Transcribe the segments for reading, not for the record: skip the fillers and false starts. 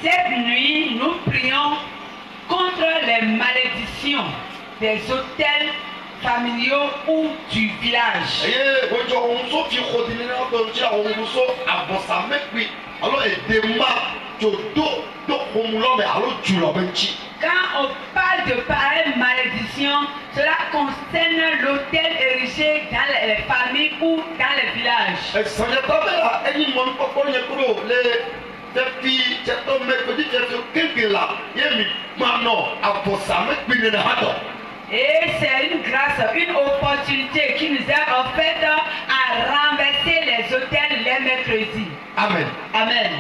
Cette nuit, nous prions contre les malédictions des hôtels familiaux ou du village. Quand on parle de pareille malédiction, cela concerne l'hôtel érigé dans les familles ou dans les villages. Et c'est une grâce, une opportunité qui nous est offerte à renverser les hôtels les mercredis. Amen. Amen.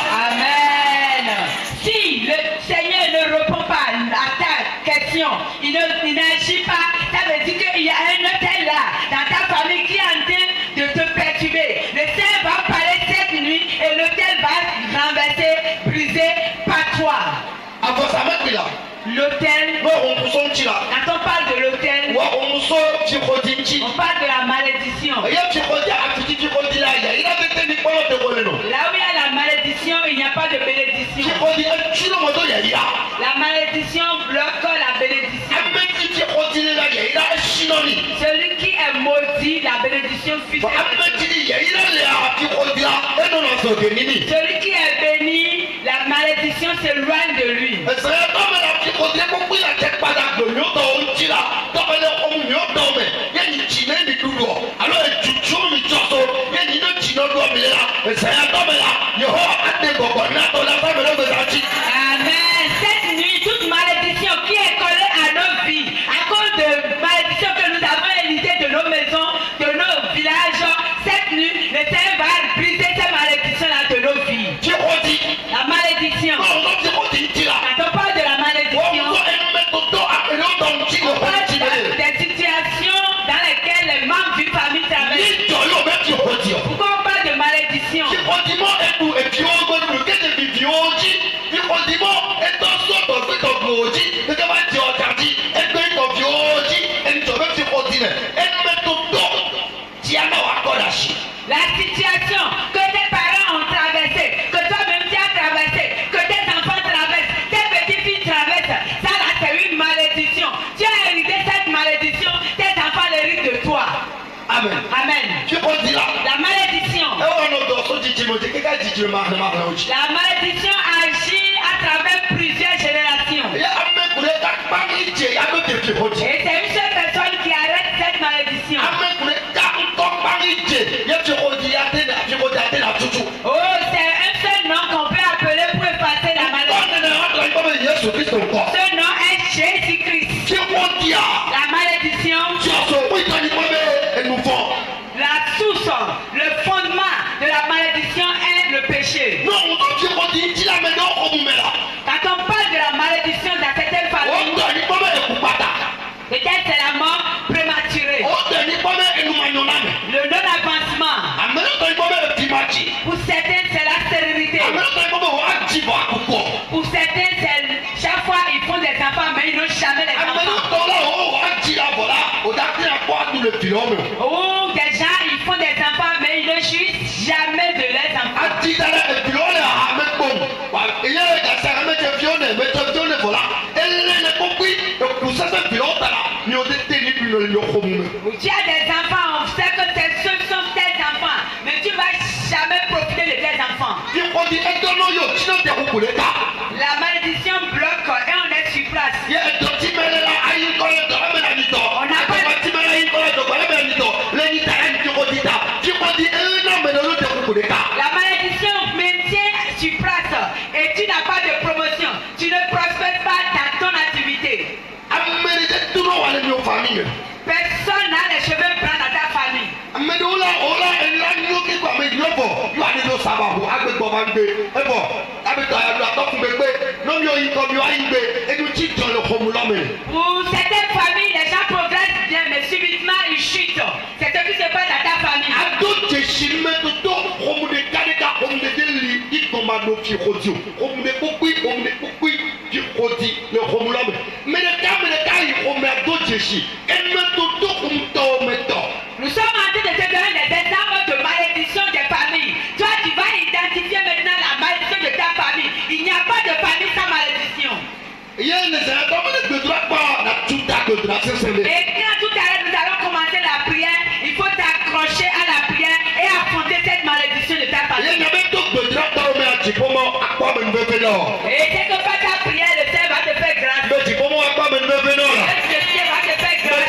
Amen. Si le Seigneur ne répond pas à ta question, il n'agit pas, ça veut dire qu'il y a un hôtel là, dans ta famille qui est en train de te perturber. Le Seigneur va parler cette nuit et l'hôtel va renverser, briser par toi. L'hôtel, quand on parle de l'hôtel, on parle de la malédiction. Là où il y a la malédiction, il n'y a pas de bénédiction. La malédiction bloque la bénédiction. Celui qui est maudit, la bénédiction fuit. Celui qui est béni, la malédiction s'éloigne de lui. Amen. Cette nuit, toute malédiction qui est collée à nos vies, à cause de malédictions que nous avons héritées de nos maisons, de nos villages, cette nuit, le Seigneur va briser ces malédictions-là de nos vies. La malédiction. Quand on parle de la malédiction, on parle des situations dans lesquelles les membres d'une famille traversent. Pourquoi on parle de malédiction? La situation que tes parents ont traversée, que toi-même tu as traversé, que tes enfants traversent, tes petites-filles traversent, ça là c'est une malédiction. Tu as hérité cette malédiction, tes enfants l'héritent de toi. Amen. Amen. La malédiction. La malédiction agit à travers plusieurs générations. Et c'est une seule personne qui arrête cette malédiction. Oh, c'est un seul nom qu'on peut appeler pour effacer la malédiction. Ce nom est Jésus-Christ. La malédiction, la source, le fondement de la malédiction est le péché. Quand on parle de la malédiction dans certaines familles, peut-être c'est la mort prématurée, le non-avancement. Pour certains, c'est la stérilité. Pour certains, c'est chaque fois ils font des enfants, mais ils n'ont jamais les enfants. Ou des gens, ils font des enfants, mais ils ne jouissent jamais de leurs enfants. Tu as des enfants, on sait que ce sont tes enfants, mais tu ne vas jamais profiter de tes enfants. La malédiction bloque et on est sur place. On n'a pas La malédiction maintient sur place et tu n'as pas de promotion. Tu ne prospères pas dans ton activité. Personne n'a les cheveux blancs dans ta famille. sababu agbe gbɔmagbe ebɔ abetɔ ayadu atɔkungbegbe n'omiɔ yi kɔmiɔ ayigbe edu ti dɔ le xɔmulɔme. Pour certaines familles, les gens progressent bien, mais subitement ils chutent. C'est ce qui se passe à ta famille. Ado dzesi metoto xɔmu ɖeka ɖeka xɔmu ɖeka li ikɔma do fi xɔdi o xɔmu ɖe kpokui fi xɔdi le xɔmulɔme me ɖeka yi xɔme ado dzesi emetoto xɔmutɔwo me tɔ. Nous sommes en train de te donner des exemples de malédiction des familles. Toi, tu vas identifier maintenant la malédiction de ta famille. Il n'y a pas de famille sans malédiction. Et quand tout à l'heure nous allons commencer la prière, il faut t'accrocher à la prière et affronter cette malédiction de ta famille. Et c'est que par ta prière, le Seigneur va te faire grâce. Le Seigneur va te faire grâce. Le Seigneur va te faire grâce.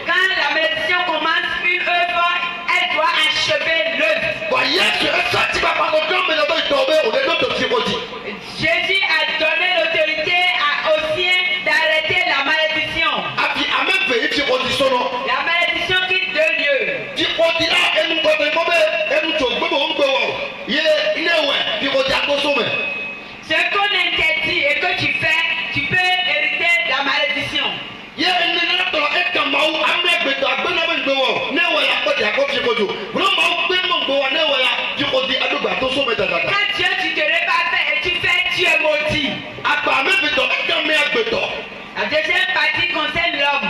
Quand la malédiction commence une œuvre, elle doit achever l'œuvre. Jésus a donné l'autorité aux siens d'arrêter la malédiction. La malédiction quitte deux lieux. Ce qu'on interdit et que tu fais, tu peux hériter la malédiction. Quand Dieu tu te l'es pas fait et tu fais, tu es maudit. La deuxième partie concerne l'homme.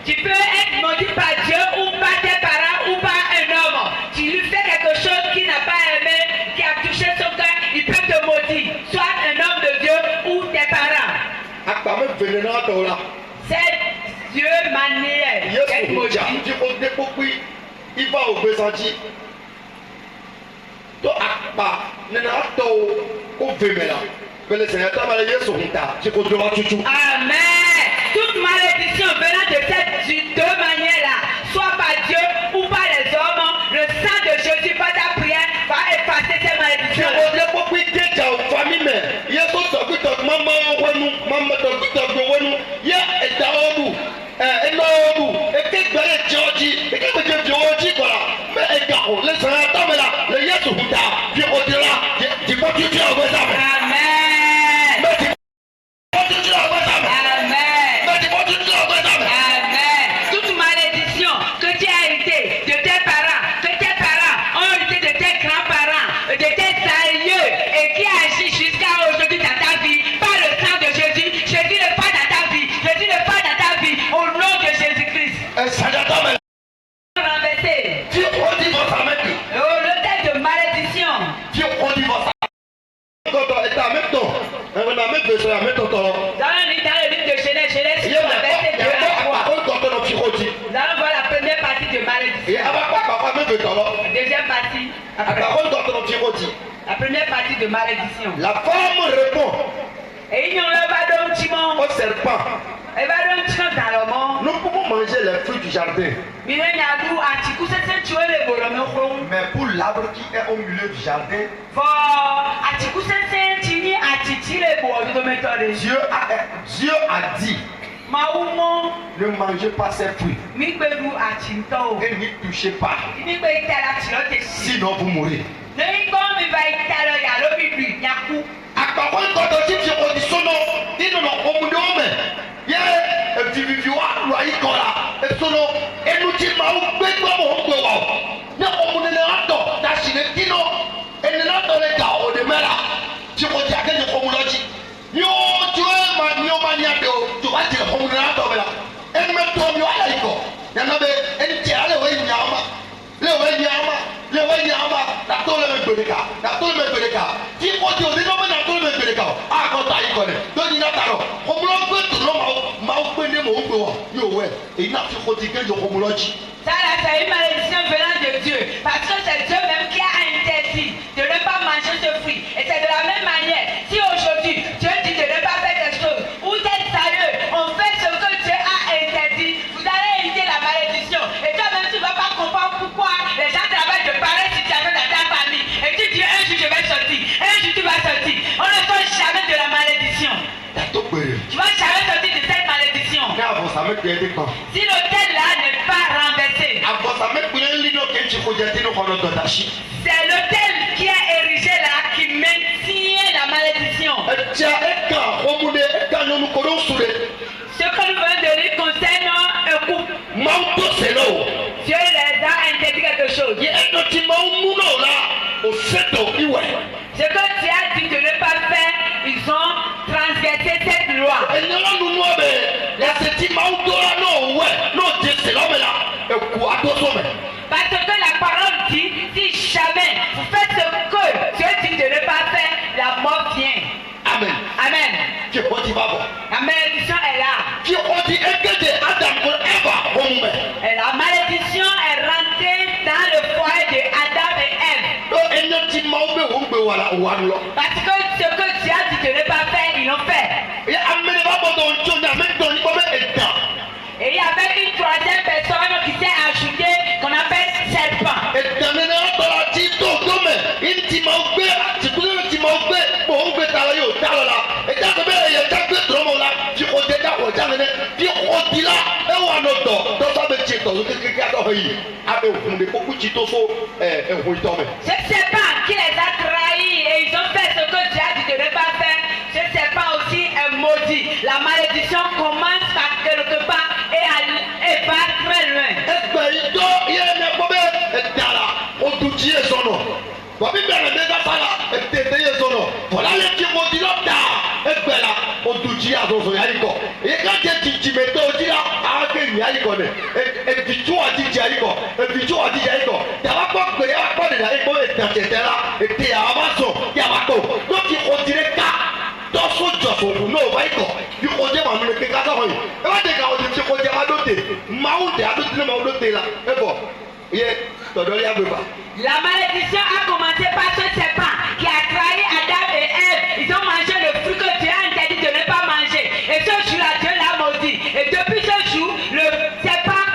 Tu peux être maudit par Dieu ou par tes parents ou par un homme. Tu lui fais quelque chose qu'il n'a pas aimé, qui a touché son cœur, il peut te maudire. Soit un homme de Dieu ou tes parents. C'est Dieu manière d'être maudit. Il va au Bésanti. To akpa nena to o vemela. Bele Seigneur ta malé Yesu hita. Je ko droit tutu. Amen. Toute malédiction venant de cette deux manières-là, soit par Dieu ou par les hommes, le sang de Jésus par ta prière va effacer ces malédictions. Je ko pour qui déjà famille mais Yesu to ku to mama to ku to go wenu. Ya eta obu. Eno obu. E ke gbe Georgie. E ke gbe Georgie kola. Mais e ga o le Seigneur ta mela. Le Yesu hita. Je ko dira. Je ko tutu o go sa. Amen. Toute malédiction que tu as héritée de tes parents, que tes parents ont hérité de tes grands-parents, de tes aïeux et qui agit jusqu'à aujourd'hui dans ta vie, par le sang de Jésus, Jésus le fait dans ta vie, Jésus le fait dans ta vie, au nom de Jésus-Christ. Renversé. L'autel de malédiction. Dans le livre de Genèse, verset 2 à 3. Nous allons voir la première partie de malédiction. La deuxième partie. La première partie de malédiction. La femme répond Et il y a un au serpent. Nous pouvons manger les fruits du jardin. Mais pour l'arbre qui est au milieu du jardin, Dieu a dit ne mangez pas ces fruits et n'y touchez pas, sinon vous mourrez. Ça là, c'est une malédiction venant de Dieu. Parce que c'est Dieu même qui a interdit de ne pas manger ce fruit. Et c'est de la même manière, si aujourd'hui Dieu dit de ne pas faire quelque chose, vous êtes sérieux, on fait ce que Dieu a interdit, vous allez éviter la malédiction. Et toi-même, tu ne vas pas comprendre pourquoi les gens travaillent de pareilles situations dans ta famille. Et tu dis, un jour je vais sortir, un jour tu vas sortir. On ne sort jamais de la malédiction. Tu vas jamais sortir de cette malédiction. Si l'autel là n'est pas renversé, c'est l'autel qui est érigé là qui maintient la malédiction. Ce que nous venons de lire concerne un couple. Dieu les a interdit quelque chose. Ce que tu as dit de ne pas faire, ils ont transgressé cette loi. Parce que la parole dit, si jamais vous faites ce que Dieu dit de ne pas faire, la mort vient. Amen. Amen. La malédiction est là. Et la malédiction est rentrée dans le foyer de Adam et Ève. Parce que ce que Dieu a dit de ne pas faire, ils l'ont fait. Et il y avait une troisième personne qui s'est ajoutée qu'on appelle serpent. Ce serpent qui les a trahis et ils ont fait ce que Dieu a dit de ne pas faire, ce serpent aussi est maudit. La malédiction commence par quelque part et va très loin. La malédiction a commencé par ce serpent qui a trahi Adam et Ève. Ils ont mangé le fruit que Dieu a interdit de ne pas manger. Et ce jour-là, Dieu l'a maudit. Et depuis ce jour, le serpent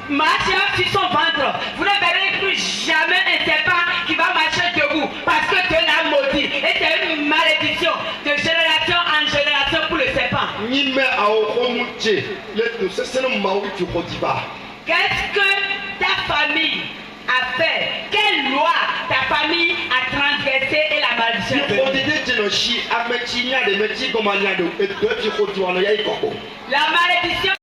marche sur son ventre. Vous ne verrez plus jamais un serpent qui va marcher debout parce que Dieu l'a maudit. Et c'est une malédiction de génération en génération pour le serpent. Qu'est-ce que ta famille a fait? Quelle loi ta famille a transgressé et la malédiction? La malédiction.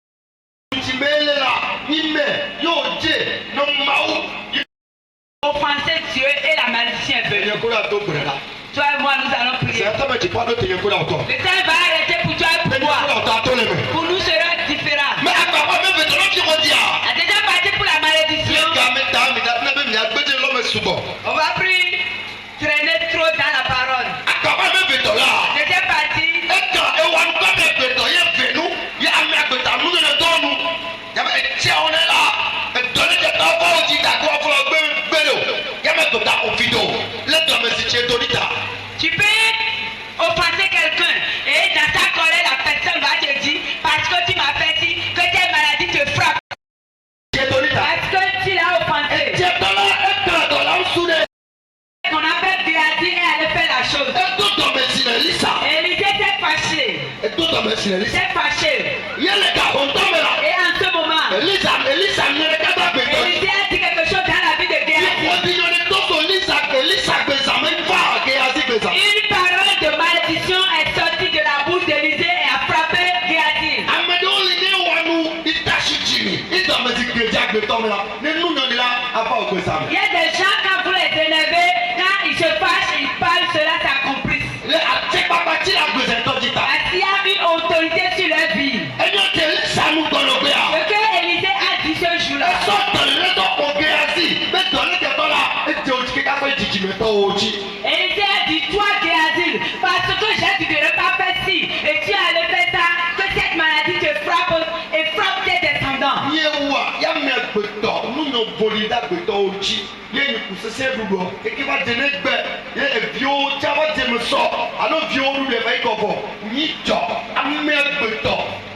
Offenser Dieu et la malédiction est venue. Toi et moi, nous allons prier. Le temps va arrêter pour toi et pour moi. Pour nous sera différent. A déjà parti pour la malédiction. On va plus traîner trop dans la parole. Déjà parti. Tu peux offenser quelqu'un et dans ta colère la personne va te dire parce que tu m'as fait ci que telle maladie te frappe. Parce que tu l'as offensé. Qu'on appelle Géasi et aller faire la chose. Élisée s'est fâché. S'est fâché. Et en ce moment, Élisée a dit quelque chose dans la vie de Géasi. Une parole de malédiction est sortie de la bouche d'Élisée et a frappé Géasi. Il y a des gens quand vous les énervez, quand ils se fâchent, ils parlent, cela s'accomplisse. Parce qu'il y a une autorité sur leur vie. Ce que Élisée a dit ce jour-là. Élisée a dit, toi Géasi, parce que j'ai dit de ne pas faire ci, et tu as allé faire ça, que cette maladie te frappe et frappe tes descendants. no voli d'agbetɔ otsi ye nukusese ɖuɖɔ eke va de ne gbɛ ye eviwo tsa va de me sɔ alo viwo ɖu ɖe va yi kɔkɔ nyi dzɔ ame agbetɔ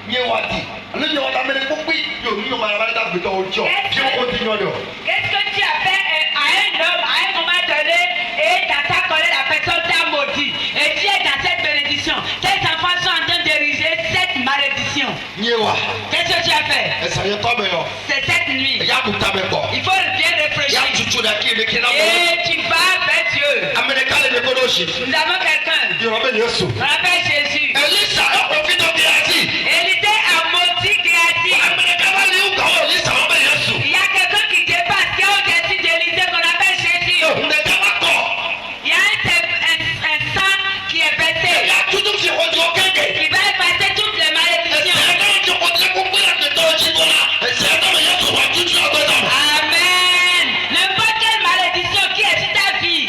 nye wa di alo nye wa ame ɖe kpokpi yo nu ma va d'agbetɔ otsɔ viwo ko ti nyɔ de o. Qu'est-ce que tu as fait à un homme à un moment donné et t'as collé la personne t'a maudit et tu es dans cette bénédiction. Tes enfants sont en train d'ériger cette malédiction. Nye wa. Qu'est-ce que tu as fait? Esa ye tɔ bɛ yɔ. C'est cette nuit. Ya kuta bɛ kɔ. Il faut bien réfléchir. Ya tutu da ki ne kina bɔ. Et tu vas vers Dieu. Ame ɖeka le ne ko ɖo si. Nous avons quelqu'un. Yɔrɔ bɛ Yesu. On appelle Jésus. Elisa ɔkɔfi dɔ bi ati. Élisée a maudit Géasi. Ame ɖeka va li ŋgɔ wɔ Elisa ɔbɛ Yesu. Il y a quelqu'un qui dépasse, qui est au-dessus d'Élisée qu'on appelle Jésus. Ndeka va kɔ. Il y a un sang qui est versé. Ya tutu fi wɔ jɔ keke. Qui va effacer toutes les malédictions. Amen. N'importe quelle malédiction qui est sur ta vie,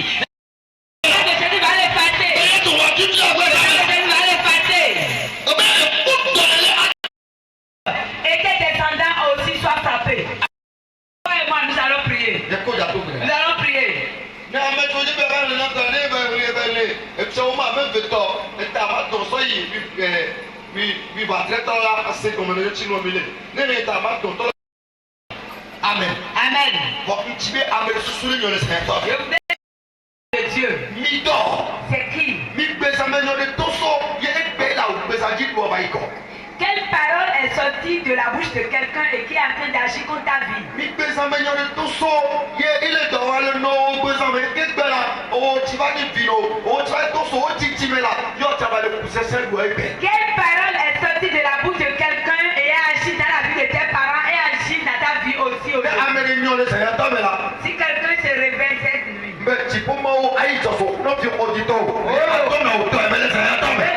Jésus va l'effacer. Jésus va l'effacer. Et tes descendants aussi soient frappés. Toi et moi, nous allons prier. Nous allons prier. Amen. Amen. Bon, tu veux amener sous le nom de Seigneur. Je vous demande de Dieu. Mido. C'est qui? Mi besameno de toso. Ye bela ou besaji bo baiko. Quelle parole est sortie de la bouche de quelqu'un et qui est en train d'agir contre ta vie? Mi besameno de toso. Ye il est dans le nom besameno ke bela. Oh, tu vas ni vino. Oh, tu vas toso. Oh, tu timela. Yo, tu vas le pousser seul ou ebe. Quelle parole est sortie de la bouche de quelqu'un et a agi dans la vie de tes parents et agi dans ta vie aussi? Si quelqu'un se réveille cette nuit, Mais tu peux m'en aller, tu vas faire. Non, tu vas dire, oh, tu vas faire.